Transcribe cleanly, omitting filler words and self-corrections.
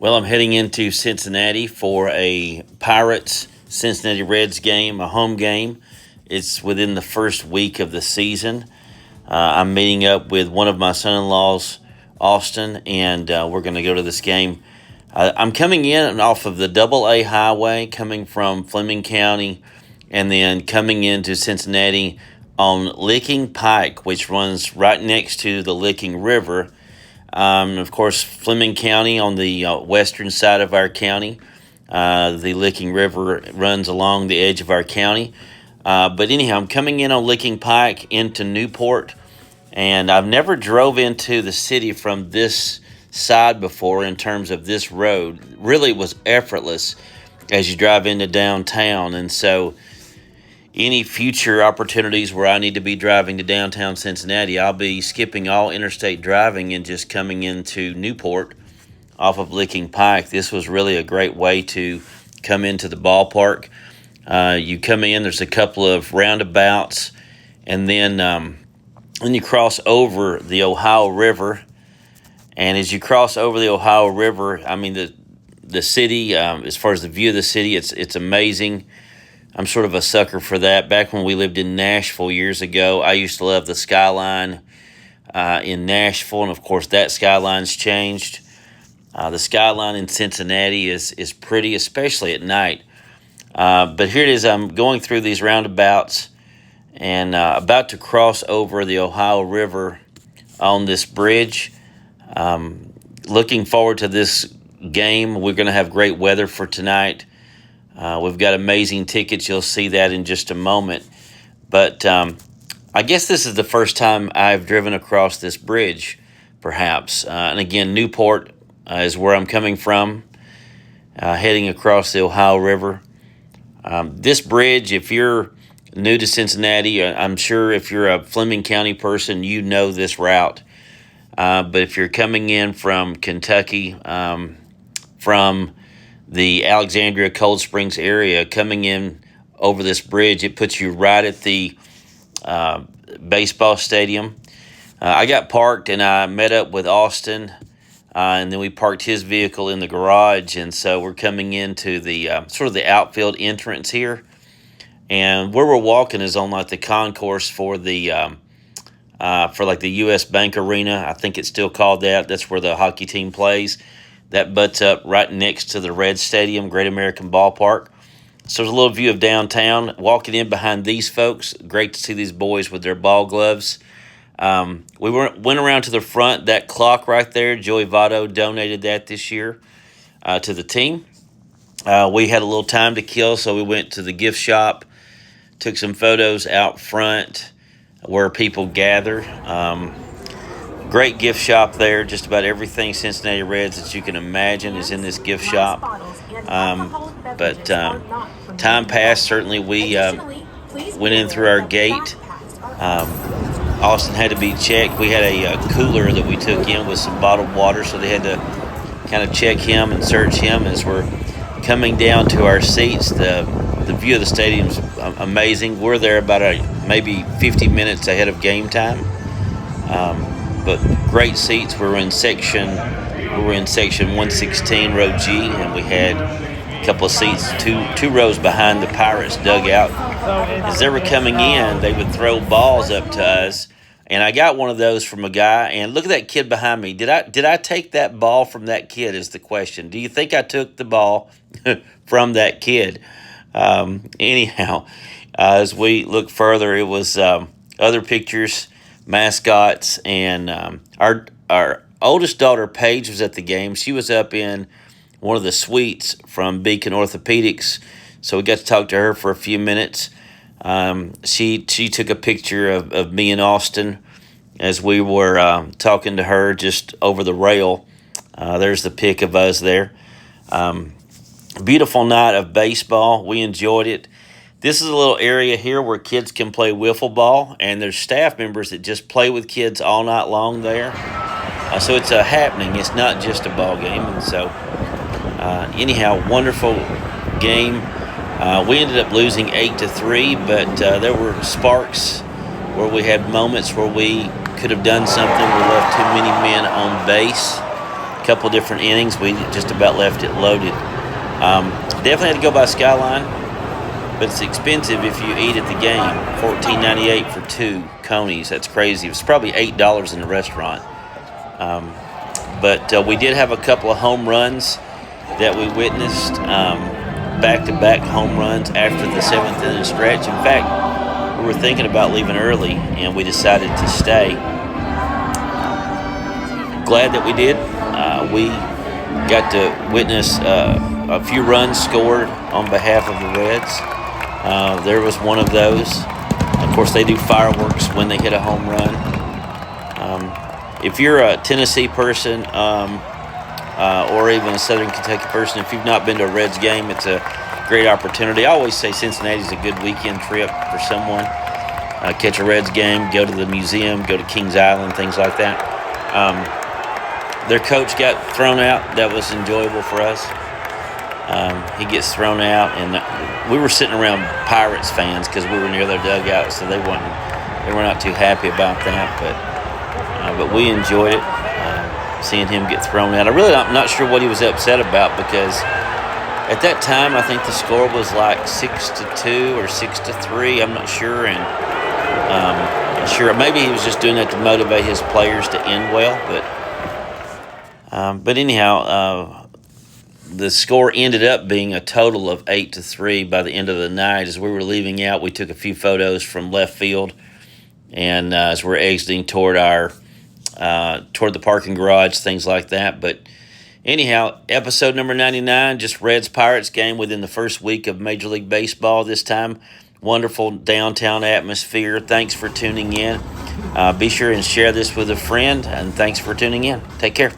Well, I'm heading into Cincinnati for a Pirates Cincinnati Reds game, a home game. It's within the first week of the season. I'm meeting up with one of my son-in-laws, Austin, and we're going to go to this game. I'm coming in off of the Double A Highway, coming from Fleming County, and then coming into Cincinnati on Licking Pike, which runs right next to the Licking River. Of course, Fleming County on the western side of our county. The Licking River runs along the edge of our county. But anyhow, I'm coming in on Licking Pike into Newport, and I've never drove into the city from this side before in terms of this road. Really, it was effortless as you drive into downtown, and so any future opportunities where I need to be driving to downtown Cincinnati, I'll be skipping all interstate driving and just coming into Newport off of Licking Pike. This was really a great way to come into the ballpark. You come in, there's a couple of roundabouts, and then when you cross over the Ohio River, and as you cross over the Ohio River, I mean, the city, as far as the view of the city, it's amazing. I'm sort of a sucker for that. Back when we lived in Nashville years ago, I used to love the skyline in Nashville, and of course that skyline's changed. The skyline in Cincinnati is pretty, especially at night. But here it is. I'm going through these roundabouts and about to cross over the Ohio River on this bridge. Looking forward to this game. We're going to have great weather for tonight. We've got amazing tickets. You'll see that in just a moment. But I guess this is the first time I've driven across this bridge, perhaps. And again, Newport is where I'm coming from, heading across the Ohio River. This bridge, if you're new to Cincinnati, I'm sure if you're a Fleming County person, you know this route. But if you're coming in from Kentucky, from the Alexandria Cold Springs area, coming in over this bridge, it puts you right at the baseball stadium. I got parked and I met up with Austin, and then we parked his vehicle in the garage, and so we're coming into the sort of the outfield entrance here. And where we're walking is on like the concourse for the like the U.S. Bank Arena. I think it's still called that. That's where the hockey team plays. That butts up right next to the Red Stadium, Great American Ballpark. So there's a little view of downtown. Walking in behind these folks, great to see these boys with their ball gloves. We went around to the front. That clock right there, Joey Votto donated that this year to the team. We had a little time to kill, so we went to the gift shop, took some photos out front where people gather. Great gift shop there. Just about everything Cincinnati Reds that you can imagine is in this gift shop. But time passed. Certainly, we went in through our gate. Austin had to be checked. We had a cooler that we took in with some bottled water, so they had to kind of check him and search him as we're coming down to our seats. The view of the stadium's amazing. We're there about maybe 50 minutes ahead of game time. But great seats. We were in section 116, row G, and we had a couple of seats, two rows behind the Pirates dugout. As they were coming in, they would throw balls up to us, and I got one of those from a guy. And look at that kid behind me. Did I take that ball from that kid? Is the question. Do you think I took the ball from that kid? Anyhow, as we look further, it was other pictures, mascots, and our oldest daughter, Paige, was at the game. She was up in one of the suites from Beacon Orthopedics, so we got to talk to her for a few minutes. She took a picture of me and Austin as we were talking to her just over the rail. There's the pic of us there. Beautiful night of baseball. We enjoyed it. This is a little area here where kids can play wiffle ball, and there's staff members that just play with kids all night long there. So it's a happening. It's not just a ball game. And so, anyhow, wonderful game. We ended up losing 8-3, but there were sparks where we had moments where we could have done something. We left too many men on base. A couple different innings. We just about left it loaded. Definitely had to go by Skyline, but it's expensive if you eat at the game. $14.98 for 2 conies. That's crazy. It's probably $8 in the restaurant. But we did have a couple of home runs that we witnessed, back-to-back home runs after the 7th inning stretch. In fact, we were thinking about leaving early, and we decided to stay. Glad that we did. We got to witness a few runs scored on behalf of the Reds. There was one of those. Of course, they do fireworks when they hit a home run. If you're a Tennessee person or even a Southern Kentucky person, if you've not been to a Reds game, it's a great opportunity. I always say Cincinnati's a good weekend trip for someone. Catch a Reds game, go to the museum, go to Kings Island, things like that. Their coach got thrown out. That was enjoyable for us. He gets thrown out, and we were sitting around Pirates fans because we were near their dugout, so they were not too happy about that. But we enjoyed it, seeing him get thrown out. I'm not sure what he was upset about, because at that time I think the score was like 6-2 or 6-3. I'm not sure, and maybe he was just doing that to motivate his players to end well. But anyhow, the score ended up being a total of 8-3 by the end of the night. As we were leaving out, we took a few photos from left field, and as we're exiting toward the parking garage, things like that. But anyhow, episode number 99, just Reds-Pirates game within the first week of Major League Baseball this time. Wonderful downtown atmosphere. Thanks for tuning in. Be sure and share this with a friend, and thanks for tuning in. Take care.